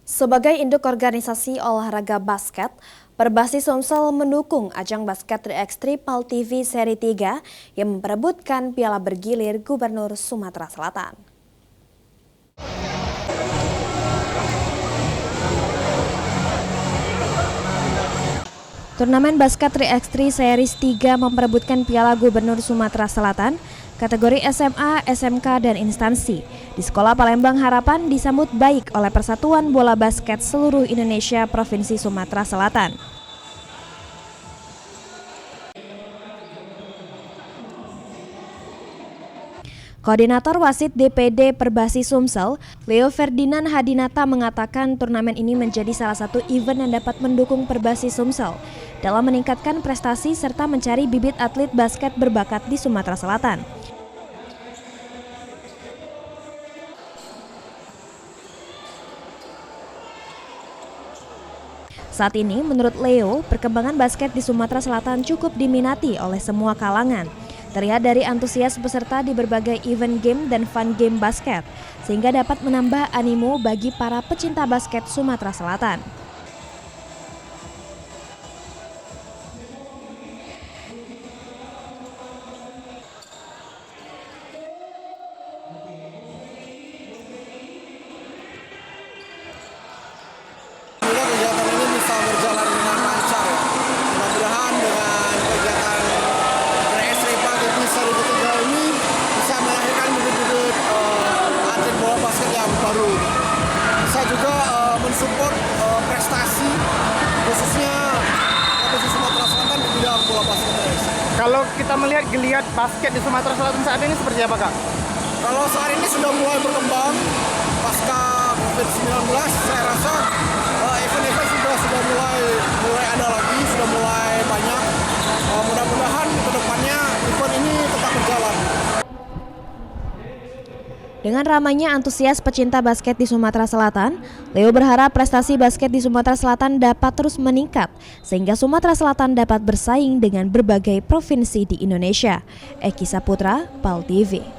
Sebagai induk organisasi olahraga basket, Perbasis Sumsel mendukung ajang basket 3x3 PAL TV seri 3 yang memperebutkan piala bergilir Gubernur Sumatera Selatan. Turnamen basket 3x3 Series 3 memperebutkan Piala Gubernur Sumatera Selatan kategori SMA, SMK, dan instansi. Di Sekolah Palembang Harapan disambut baik oleh Persatuan Bola Basket Seluruh Indonesia Provinsi Sumatera Selatan. Koordinator Wasit DPD Perbasis Sumsel, Leo Ferdinand Hadinata mengatakan turnamen ini menjadi salah satu event yang dapat mendukung Perbasis Sumsel dalam meningkatkan prestasi serta mencari bibit atlet basket berbakat di Sumatera Selatan. Saat ini, menurut Leo, perkembangan basket di Sumatera Selatan cukup diminati oleh semua kalangan. Terlihat dari antusias peserta di berbagai event game dan fun game basket, sehingga dapat menambah animo bagi para pecinta basket Sumatera Selatan. Kegiatan ini bisa berjalan dengan lancar ya. Mudah-mudahan dengan kegiatan 3x3 PAL TV seri ketiga ini bisa melahirkan bibit-bibit atlet bola basket yang baru. Bisa juga mensupport prestasi khususnya Provinsi Sumatera Selatan di bidang bola basket. Kalau kita melihat geliat basket di Sumatera Selatan saat ini seperti apa, Kak? Kalau saat ini sudah mulai berkembang pasca COVID-19, saya rasa event-event sudah mulai ada lagi, sudah mulai banyak. Mudah-mudahan ke depannya event ini tetap berjalan. Dengan ramainya antusias pecinta basket di Sumatera Selatan, Leo berharap prestasi basket di Sumatera Selatan dapat terus meningkat, sehingga Sumatera Selatan dapat bersaing dengan berbagai provinsi di Indonesia. Eki Saputra, PAL TV.